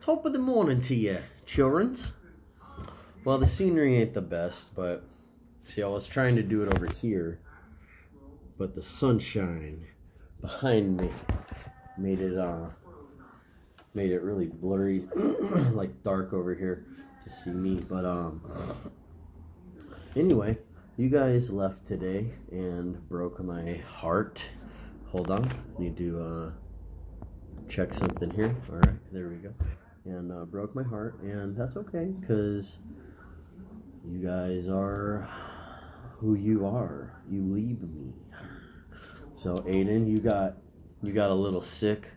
Top of the morning to you, children. Well, the scenery ain't the best, but see, I was trying to do it over here, but the sunshine behind me made it really blurry, like dark over here to see me. But anyway, you guys left today and broke my heart. Hold on, need to check something here. All right, there we go. And broke my heart, and that's okay, because you guys are who you are. You leave me. So Aaden, you got a little sick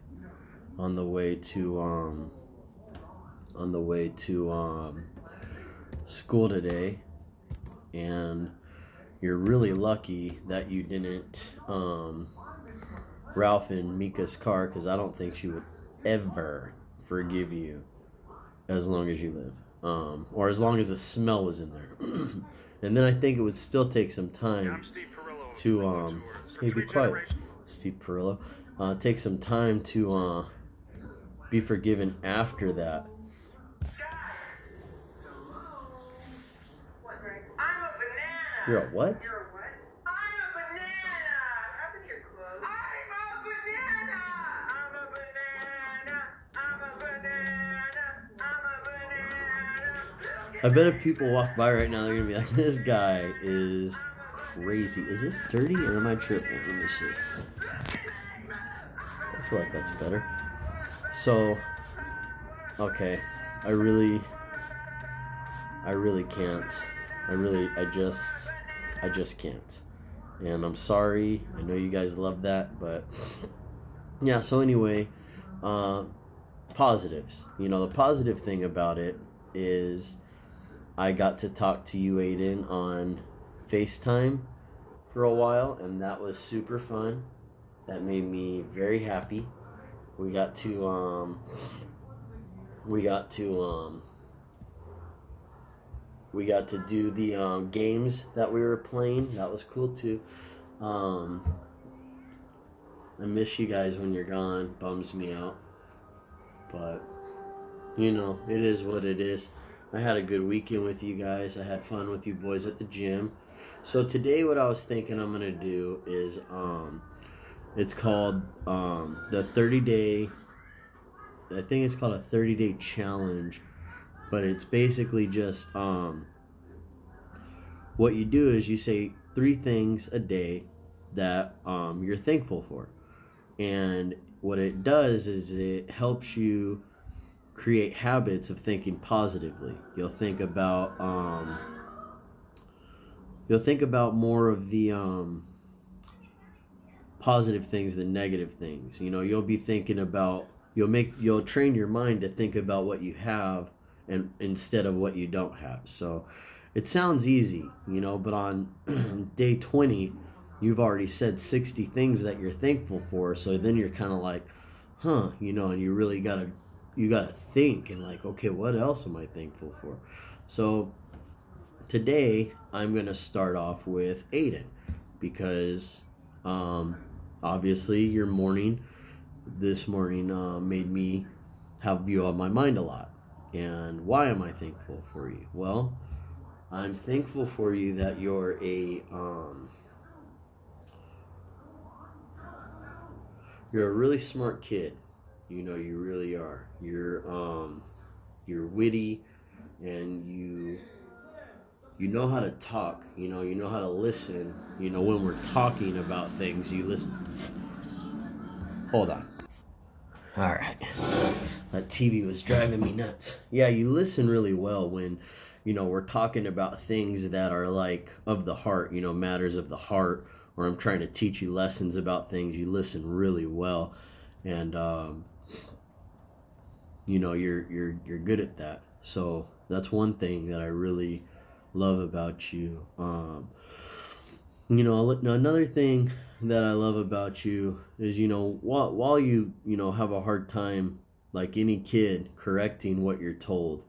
on the way to school today, and you're really lucky that you didn't Ralph and Mika's car, because I don't think she would ever forgive you as long as you live, or as long as the smell was in there. And then I think it would still take some time to hey, be quiet, Steve Perillo. Take some time to be forgiven after that. You're a what? I bet if people walk by right now, they're going to be like, this guy is crazy. Is this dirty or am I tripping? Let me see. I feel like that's better. So, okay. I really can't. I just can't. And I'm sorry. I know you guys love that, but yeah, so anyway, positives. You know, the positive thing about it is I got to talk to you, Aaden, on FaceTime for a while, and that was super fun. That made me very happy. We got to do the games that we were playing. That was cool too. I miss you guys when you're gone. Bums me out, but you know, it is what it is. I had a good weekend with you guys. I had fun with you boys at the gym. So today what I was thinking I'm going to do is, it's called the 30-day, I think it's called a 30-day challenge. But it's basically just, what you do is you say 3 things a day that you're thankful for. And what it does is it helps you create habits of thinking positively. You'll think about more of the positive things than negative things. You know, you'll be thinking about, you'll train your mind to think about what you have and instead of what you don't have. So it sounds easy, you know, but on day 20 you've already said 60 things that you're thankful for. So then you're kind of like, huh, you know, and you really gotta think and like, okay, what else am I thankful for? So today I'm gonna start off with Aaden, because obviously your morning this morning made me have you on my mind a lot. And why am I thankful for you? Well, I'm thankful for you that you're a really smart kid. You know, you really are. You're witty, and you know how to talk. You know how to listen. You know, when we're talking about things, you listen. Hold on. All right. That TV was driving me nuts. Yeah, you listen really well when, you know, we're talking about things that are like of the heart, you know, matters of the heart, or I'm trying to teach you lessons about things. You listen really well, and you know, you're good at that. So that's one thing that I really love about you. You know, another thing that I love about you is, you know, while you know, have a hard time, like any kid, correcting what you're told,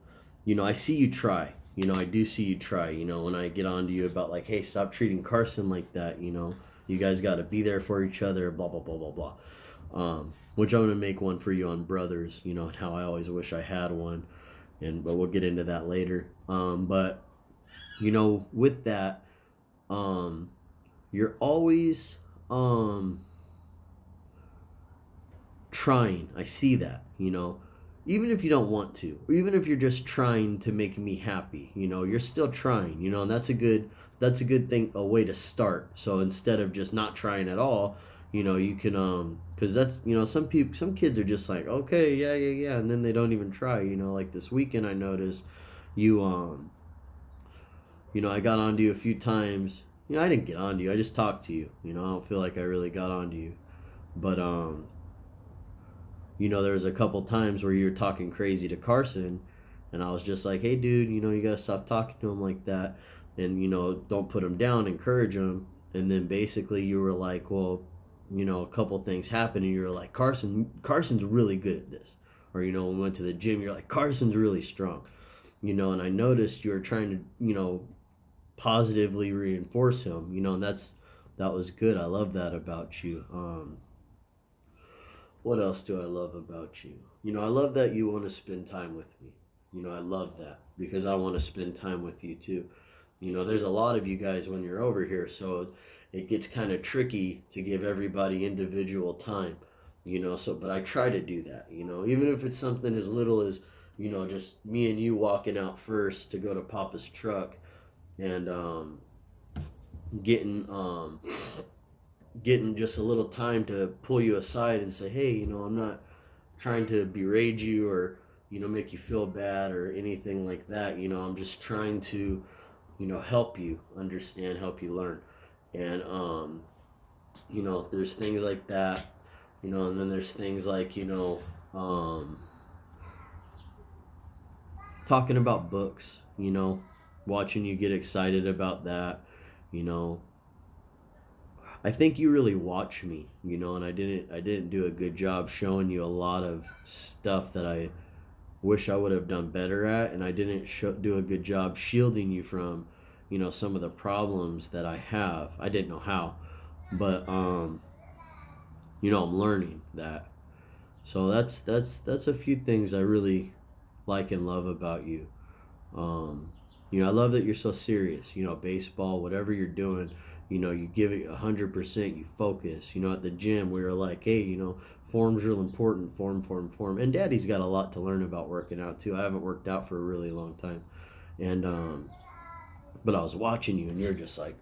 you know, I see you try. You know, I do see you try. You know, when I get on to you about like, hey, stop treating Carson like that, you know, you guys got to be there for each other, blah, blah, blah, blah, blah. Which I'm gonna make one for you on brothers, you know, and how I always wish I had one, but we'll get into that later. But you know, with that, you're always trying. I see that, you know, even if you don't want to, or even if you're just trying to make me happy, you know, you're still trying, you know, and that's a good thing, a way to start. So instead of just not trying at all, you know, you can because that's, you know, some kids are just like, okay, yeah, and then they don't even try, you know. Like this weekend I noticed you you know, I got onto you a few times. You know, I didn't get onto you, I just talked to you, you know. I don't feel like I really got onto you, but you know, there was a couple times where you were talking crazy to Carson, and I was just like, hey dude, you know, you gotta stop talking to him like that, and you know, don't put him down, encourage him. And then basically you were like, well, you know, a couple things happened, and you were like, Carson's really good at this. Or, you know, we went to the gym, you're like, Carson's really strong, you know. And I noticed you were trying to, you know, positively reinforce him, you know, and that was good. I love that about you. What else do I love about you? You know, I love that you want to spend time with me. You know, I love that because I want to spend time with you too. You know, there's a lot of you guys when you're over here, so it gets kind of tricky to give everybody individual time, you know. So, but I try to do that, you know, even if it's something as little as, you know, just me and you walking out first to go to Papa's truck, and getting just a little time to pull you aside and say, hey, you know, I'm not trying to berate you or, you know, make you feel bad or anything like that. You know, I'm just trying to, you know, help you understand, help you learn. And you know, there's things like that, you know. And then there's things like, you know, talking about books, you know, watching you get excited about that, you know. I think you really watch me, you know, and I didn't do a good job showing you a lot of stuff that I wish I would have done better at, and I didn't do a good job shielding you from, you know, some of the problems that I have. I didn't know how, but you know, I'm learning that. So that's a few things I really like and love about you. You know, I love that you're so serious. You know, baseball, whatever you're doing, you know, you give it 100%, you focus. You know, at the gym, we were like, hey, you know, form's real important, form. And Daddy's got a lot to learn about working out, too. I haven't worked out for a really long time. And, but I was watching you, and you're just like,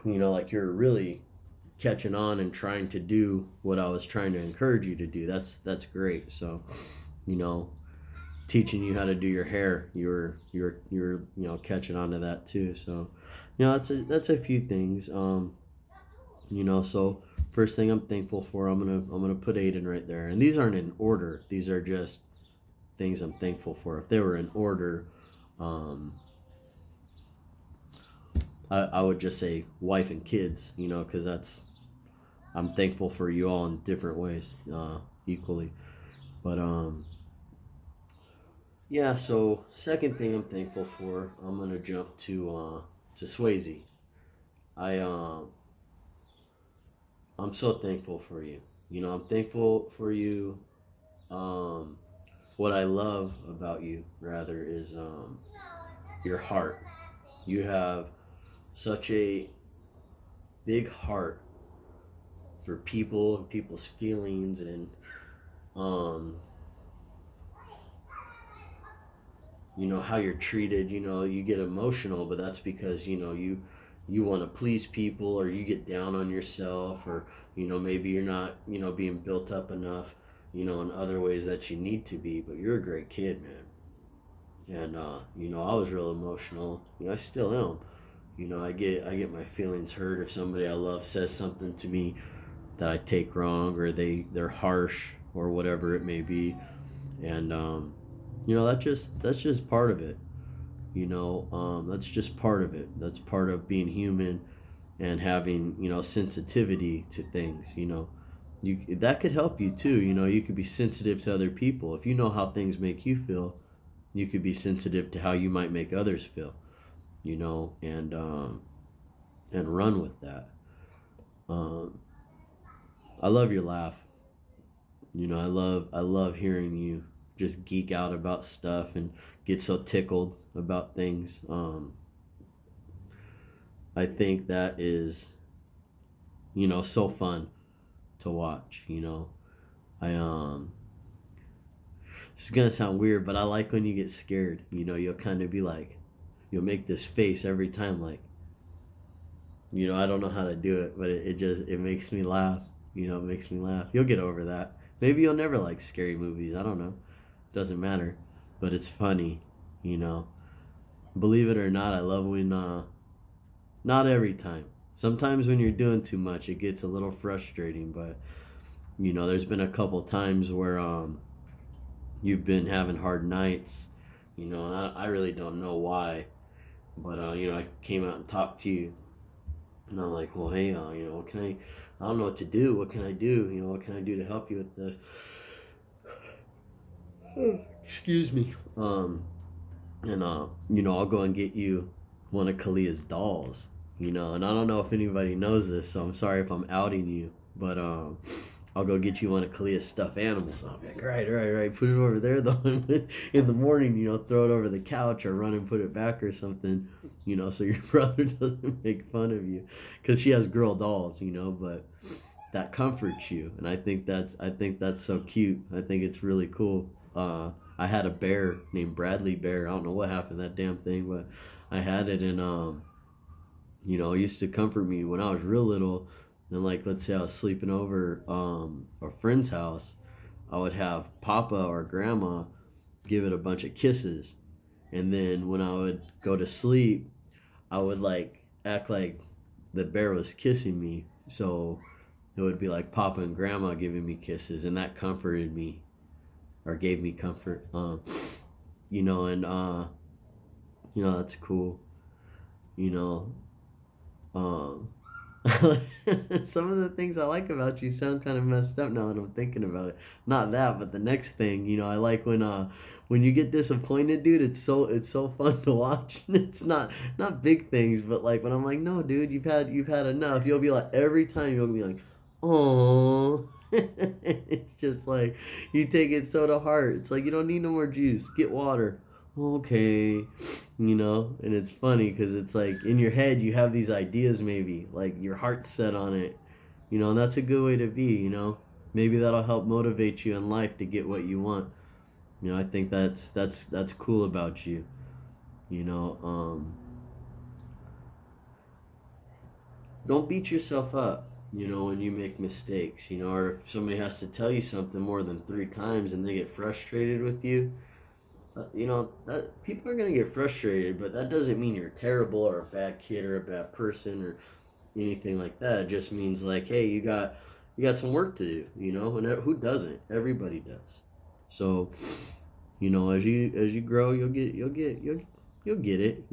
you know, like you're really catching on and trying to do what I was trying to encourage you to do. That's great. So, you know, teaching you how to do your hair, you're you know, catching on to that too. So, you know, that's a few things. You know, so first thing I'm thankful for, I'm gonna put Aaden right there. And these aren't in order, these are just things I'm thankful for. If they were in order, I would just say wife and kids, you know, because I'm thankful for you all in different ways, equally. But yeah, so second thing I'm thankful for, I'm gonna jump to Swayze. I'm so thankful for you. You know, I'm thankful for you. What I love about you, rather, is your heart. You have such a big heart for people and people's feelings, and you know, how you're treated. You know, you get emotional, but that's because, you know, you want to please people, or you get down on yourself, or, you know, maybe you're not, you know, being built up enough, you know, in other ways that you need to be. But you're a great kid, man. And you know, I was real emotional. You know, I still am. You know, I get my feelings hurt if somebody I love says something to me that I take wrong, or they're harsh, or whatever it may be. And you know, that's just part of it. You know, that's just part of it. That's part of being human and having, you know, sensitivity to things. You know, that could help you too. You know, you could be sensitive to other people. If you know how things make you feel, you could be sensitive to how you might make others feel. You know, and run with that. I love your laugh. You know, I love hearing you just geek out about stuff and get so tickled about things. I think that is, so fun to watch. I This is gonna sound weird, but I like when you get scared. You'll kind of be like, you'll make this face every time, like, I don't know how to do it, but it makes me laugh. It makes me laugh. You'll get over that. Maybe you'll never like scary movies. I don't know. Doesn't matter. But it's funny, you know. Believe it or not, I love when, not every time. Sometimes when you're doing too much, it gets a little frustrating, but, there's been a couple times where, you've been having hard nights, and I really don't know why, but, I came out and talked to you, and I'm like, well, hey, what can I don't know what to do. What can I do? What can I do to help you with this? Excuse me. And I'll go and get you one of Kalia's dolls, and I don't know if anybody knows this, so I'm sorry if I'm outing you, but, I'll go get you one of Kalia's stuffed animals. I'll be like, right. Put it over there, though. In the morning, throw it over the couch or run and put it back or something, so your brother doesn't make fun of you. Because she has girl dolls, but that comforts you. And I think that's so cute. I think it's really cool. I had a bear named Bradley Bear. I don't know what happened to that damn thing, but I had it, and, it used to comfort me when I was real little. And like, let's say I was sleeping over a friend's house, I would have Papa or Grandma give it a bunch of kisses, and then when I would go to sleep, I would like act like the bear was kissing me, so it would be like Papa and Grandma giving me kisses, and that comforted me, or gave me comfort. That's cool. Some of the things I like about you sound kind of messed up now that I'm thinking about it. Not that, but the next thing, I like when you get disappointed, dude. It's so fun to watch. It's not big things, but like when I'm like, no, dude, you've had enough. You'll be like, every time you'll be like, oh. It's just like you take it so to heart. It's like, you don't need no more juice. Get water. Okay, and it's funny because it's like in your head you have these ideas, maybe like your heart's set on it, and that's a good way to be. Maybe that'll help motivate you in life to get what you want. I think that's cool about you. Don't beat yourself up, when you make mistakes, or if somebody has to tell you something more than 3 times and they get frustrated with you. That people are going to get frustrated, but that doesn't mean you're terrible or a bad kid or a bad person or anything like that. It just means like, hey, you got some work to do, and who doesn't? Everybody does. So, as you grow, you'll get it. You'll get it.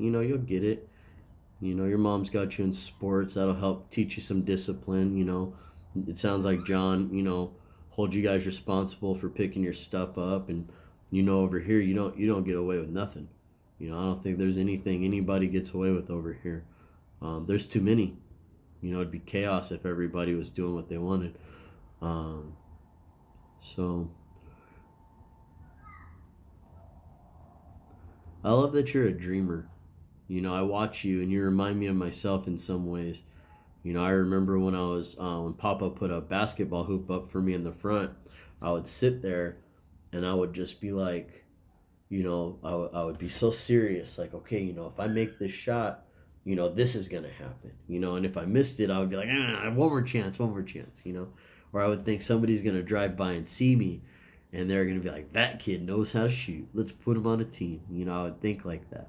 Your mom's got you in sports. That'll help teach you some discipline. It sounds like John, holds you guys responsible for picking your stuff up, and over here, you don't get away with nothing. I don't think there's anything anybody gets away with over here. There's too many. It'd be chaos if everybody was doing what they wanted. So I love that you're a dreamer. I watch you and you remind me of myself in some ways. I remember when I was when Papa put a basketball hoop up for me in the front, I would sit there and I would just be like, I would be so serious, like, okay, if I make this shot, this is going to happen, and if I missed it, I would be like, one more chance, or I would think somebody's going to drive by and see me, and they're going to be like, that kid knows how to shoot. Let's put him on a team. I would think like that,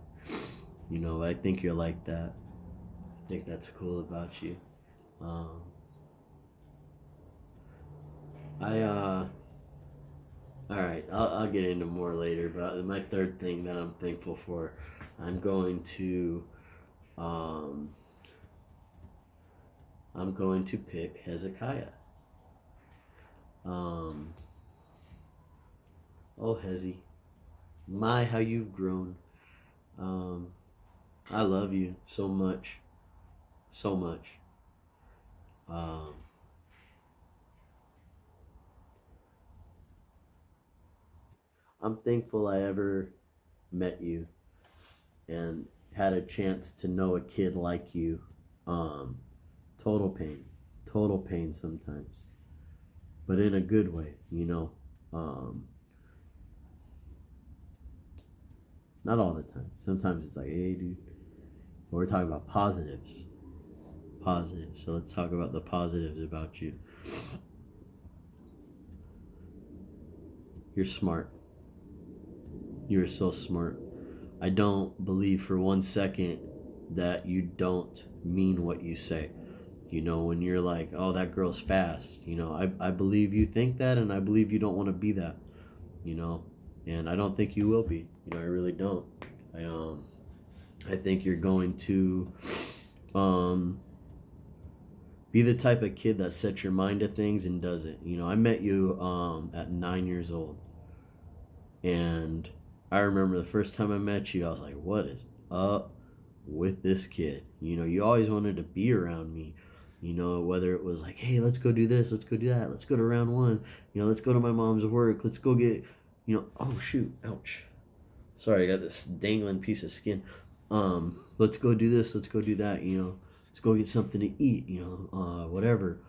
I think you're like that. I think that's cool about you. All right, I'll get into more later, but my third thing that I'm thankful for, I'm going to pick Hezekiah. Oh, Hezzy, how you've grown. I love you so much. I'm thankful I ever met you and had a chance to know a kid like you. Um, total pain sometimes, but in a good way, you know. Um, not all the time. Sometimes it's like, hey, dude. But we're talking about positives. Positives. So let's talk about the positives about you. You're smart. You're so smart. I don't believe for 1 second that you don't mean what you say. You know, when you're like, oh, that girl's fast. You know, I believe you think that, and I believe you don't want to be that. You know, and I don't think you will be. You know, I really don't. I think you're going to be the type of kid that sets your mind to things and does it. You know, I met you at 9 years old. And I remember the first time I met you, I was like, what is up with this kid? You know, you always wanted to be around me. You know, whether it was like, hey, let's go do this, let's go do that, let's go to round one. You know, let's go to my mom's work, let's go get, you know, oh, shoot, ouch. Sorry, I got this dangling piece of skin. Let's go do this, let's go do that, you know. Let's go get something to eat, you know, whatever.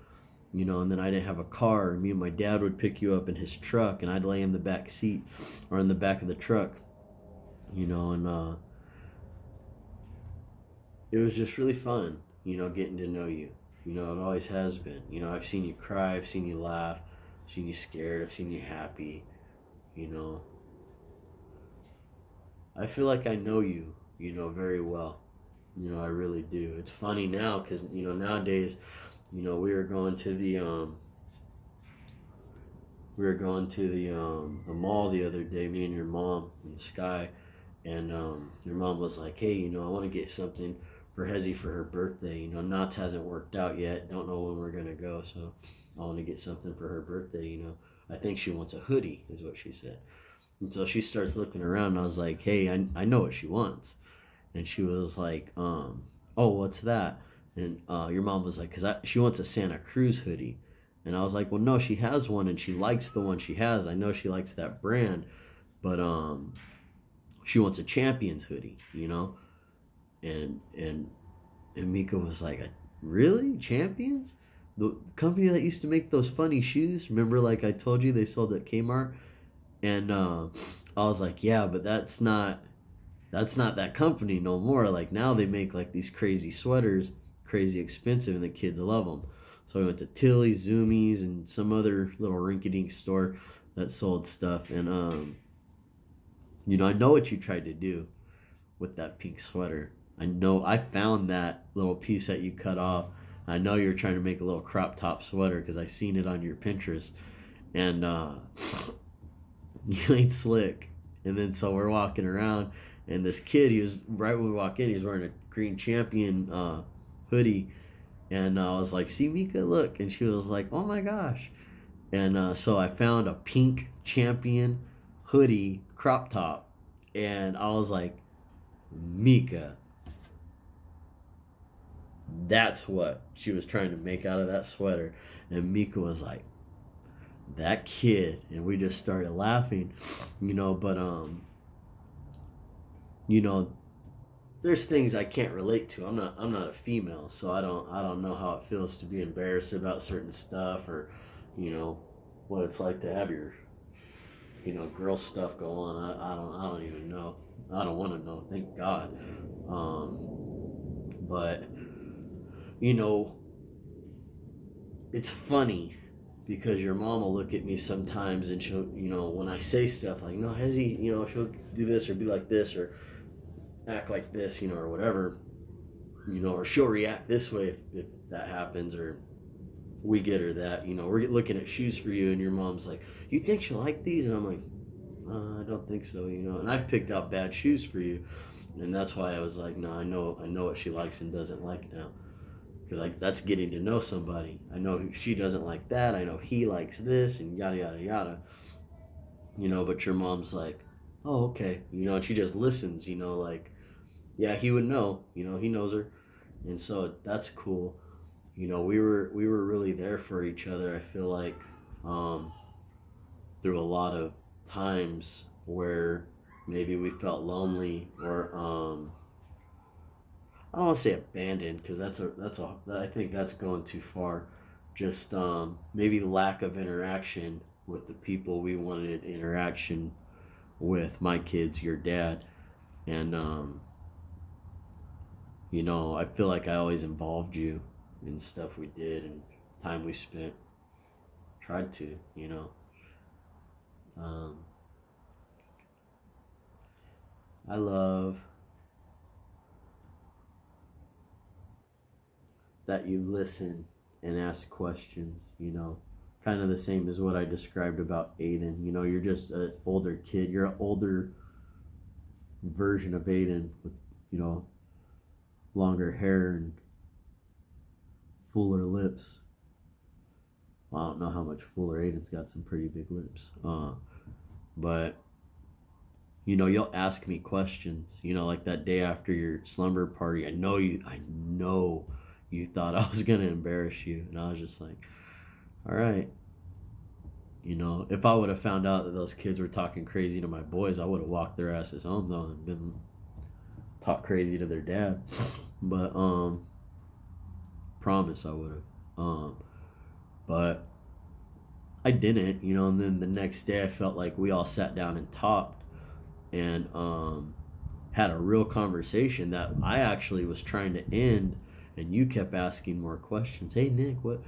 You know, and then I didn't have a car, and me and my dad would pick you up in his truck, and I'd lay in the back seat or in the back of the truck, you know, and it was just really fun, you know, getting to know you. You know, it always has been. You know, I've seen you cry, I've seen you laugh, I've seen you scared, I've seen you happy, you know. I feel like I know you, you know, very well. You know, I really do. It's funny now because, you know, nowadays, you know, we were going to the mall the other day, me and your mom and Sky, and your mom was like, hey, you know, I want to get something for Hezzy for her birthday. You know, Knott's hasn't worked out yet. Don't know when we're going to go, so I want to get something for her birthday, you know. I think she wants a hoodie, is what she said. And so she starts looking around, and I was like, hey, I know what she wants. And she was like, oh, what's that? And your mom was like, because she wants a Santa Cruz hoodie. And I was like, well, no, she has one, and she likes the one she has. I know she likes that brand, but she wants a Champions hoodie, you know? And Mika was like, really? Champions? The company that used to make those funny shoes? Remember, like I told you, they sold at Kmart? And I was like, yeah, but that's not that company no more. Like, now they make like these crazy sweaters, crazy expensive, and the kids love them. So we went to Tilly's, Zoomies, and some other little rinky-dink store that sold stuff. And you know, I know what you tried to do with that pink sweater. I know I found that little piece that you cut off. I know you're trying to make a little crop top sweater because I seen it on your Pinterest. And you ain't slick. And then so we're walking around, and this kid, he was, right when we walk in, he was wearing a green Champion hoodie. And I was like, see, Mika, look. And she was like, oh my gosh. And so I found a pink Champion hoodie crop top. And I was like, Mika, that's what she was trying to make out of that sweater. And Mika was like, that kid. And we just started laughing, you know. But you know, there's things I can't relate to. I'm not a female, so I don't know how it feels to be embarrassed about certain stuff, or, you know, what it's like to have your, you know, girl stuff go on. I don't even know. I don't want to know. Thank God. But you know, it's funny because your mom will look at me sometimes, and she'll, you know, when I say stuff like, no, Hezzy, you know, she'll do this or be like this or act like this, you know, or whatever, you know, or she'll react this way if that happens, or we get her that, you know, we're looking at shoes for you, and your mom's like, you think she'll like these? And I'm like, I don't think so, you know. And I've picked out bad shoes for you, and that's why I was like, no, I know what she likes and doesn't like now, because like, that's getting to know somebody. I know she doesn't like that, I know he likes this, and yada yada yada, you know. But your mom's like, oh, okay, you know, and she just listens, you know, like, yeah, he would know, you know, he knows her. And so that's cool. You know, we were really there for each other. I feel like through a lot of times where maybe we felt lonely, or I don't want to say abandoned, because I think that's going too far. Just maybe lack of interaction with the people we wanted interaction with, my kids, your dad. And I feel like I always involved you in stuff we did and time we spent. Tried to, I love that you listen and ask questions, kind of the same as what I described about Aaden. You're just an older kid. You're an older version of Aaden with, longer hair and fuller lips. Well, I don't know how much fuller. Aiden's got some pretty big lips. But, you'll ask me questions, like that day after your slumber party. I know you thought I was going to embarrass you. And I was just like, all right. If I would have found out that those kids were talking crazy to my boys, I would have walked their asses home, though, and been talk crazy to their dad. But, promise I would have. But I didn't, and then the next day I felt like we all sat down and talked and had a real conversation that I actually was trying to end, and you kept asking more questions. Hey, Nick, what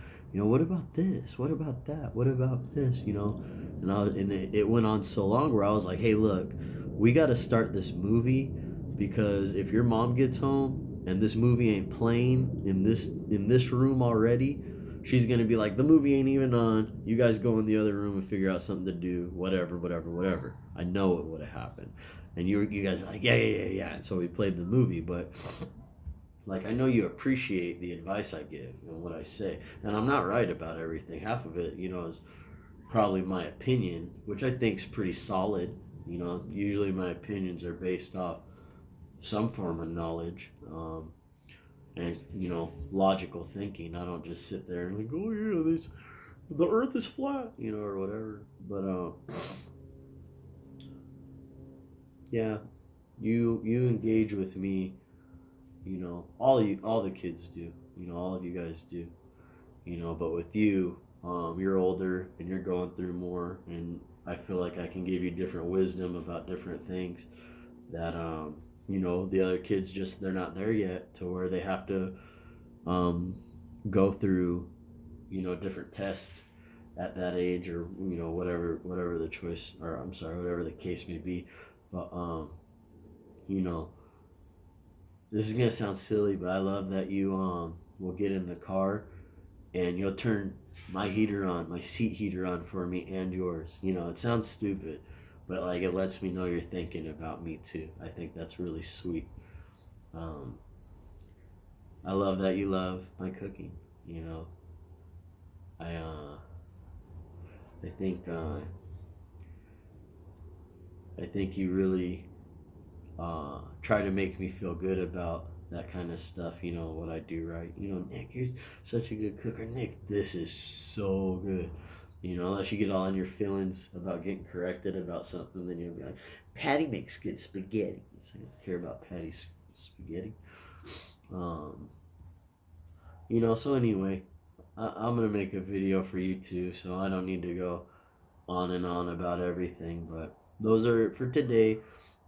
about this? What about that? What about this? And it went on so long where I was like, hey, look, we got to start this movie, because if your mom gets home and this movie ain't playing in this room already, she's going to be like, the movie ain't even on. You guys go in the other room and figure out something to do, whatever. I know it would have happened. And you guys are like, yeah. And so we played the movie. But, I know you appreciate the advice I give and what I say. And I'm not right about everything. Half of it, is probably my opinion, which I think is pretty solid. Usually my opinions are based off some form of knowledge. And, logical thinking. I don't just sit there and oh yeah, the earth is flat, or whatever. But, yeah, you engage with me, all the kids do, all of you guys do, but with you, you're older and you're going through more, and I feel like I can give you different wisdom about different things that, the other kids they're not there yet to where they have to go through, different tests at that age, or, whatever the choice, or I'm sorry, whatever the case may be. But, this is going to sound silly, but I love that you will get in the car and you'll turn my seat heater on for me and yours. It sounds stupid, but it lets me know you're thinking about me too. I think that's really sweet. I love that you love my cooking. I think you really try to make me feel good about that kind of stuff, what I do right. Nick, you're such a good cooker. Nick, this is so good. Unless you get all in your feelings about getting corrected about something, then you'll be like, Patty makes good spaghetti. So I don't care about Patty's spaghetti. So anyway, I'm going to make a video for you too, so I don't need to go on and on about everything, but for today,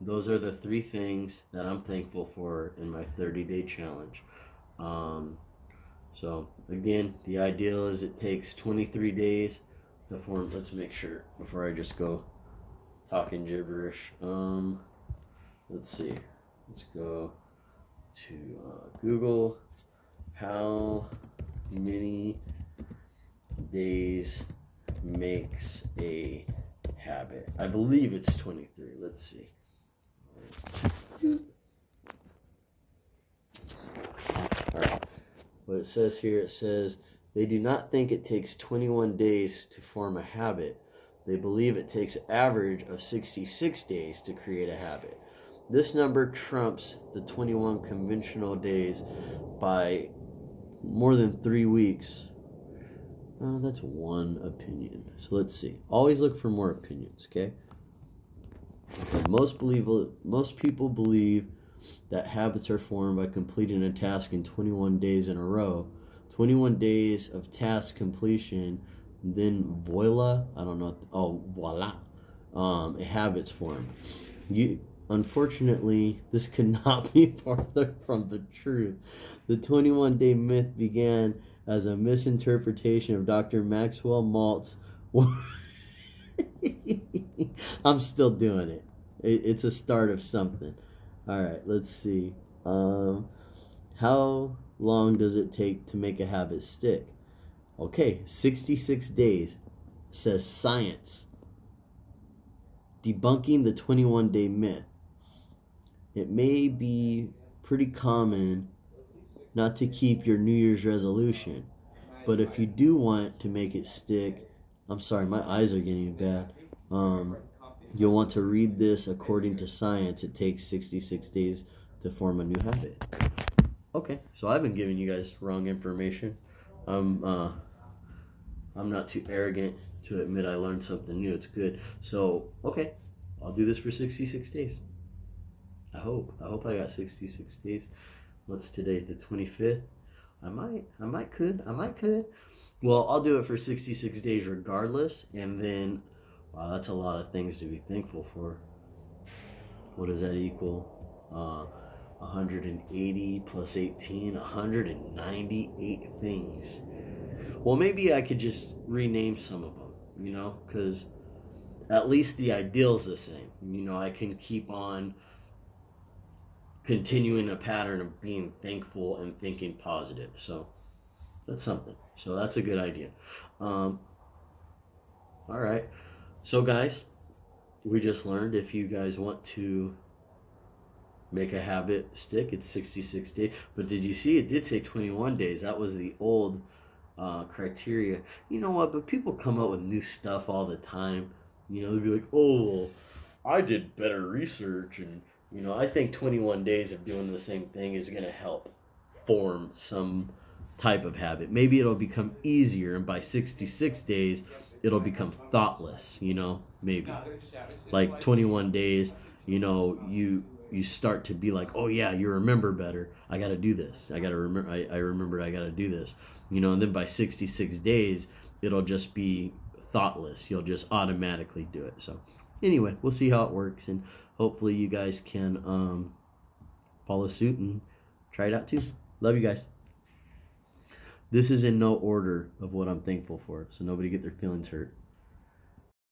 those are the 3 things that I'm thankful for in my 30-day challenge. So again, the ideal is it takes 23 days to form. Let's make sure before I just go talking gibberish. Let's see. Let's go to Google. How many days makes a habit? I believe it's 23. Let's see. Alright. What it says here, it says, they do not think it takes 21 days to form a habit. They believe it takes an average of 66 days to create a habit. This number trumps the 21 conventional days by more than 3 weeks. That's one opinion. So let's see. Always look for more opinions, okay? Most people believe that habits are formed by completing a task in 21 days in a row. 21 days of task completion, then voila, I don't know. Oh, voila, a habit's formed. Unfortunately, this could not be farther from the truth. The 21-day myth began as a misinterpretation of Dr. Maxwell Maltz. I'm still doing it. It's a start of something. All right, let's see. How long does it take to make a habit stick? Okay, 66 days, says science. Debunking the 21-day myth. It may be pretty common not to keep your New Year's resolution, but if you do want to make it stick, I'm sorry, my eyes are getting bad. You'll want to read this. According to science, it takes 66 days to form a new habit. Okay, so I've been giving you guys wrong information. I'm not too arrogant to admit I learned something new. It's good. So, okay, I'll do this for 66 days. I hope I got 66 days. What's today? The 25th? I might could. Well, I'll do it for 66 days regardless, and then, wow, that's a lot of things to be thankful for. What does that equal? 180 plus 18, 198 things. Well, maybe I could just rename some of them, because at least the ideal's the same. I can keep on continuing a pattern of being thankful and thinking positive. So that's something. So that's a good idea. All right. So guys, we just learned if you guys want to make a habit stick, it's 66 days. But did you see it did say 21 days? That was the old criteria. You know what? But people come up with new stuff all the time. They'll be like, oh, I did better research, and I think 21 days of doing the same thing is going to help form some type of habit. Maybe it'll become easier, and by 66 days, it'll become thoughtless, maybe. Like 21 days, you start to be like, oh yeah, you remember better. I got to do this. I got to remember. I remembered I got to do this, and then by 66 days, it'll just be thoughtless. You'll just automatically do it. So anyway, we'll see how it works, and hopefully you guys can follow suit and try it out too. Love you guys. This is in no order of what I'm thankful for, so nobody get their feelings hurt.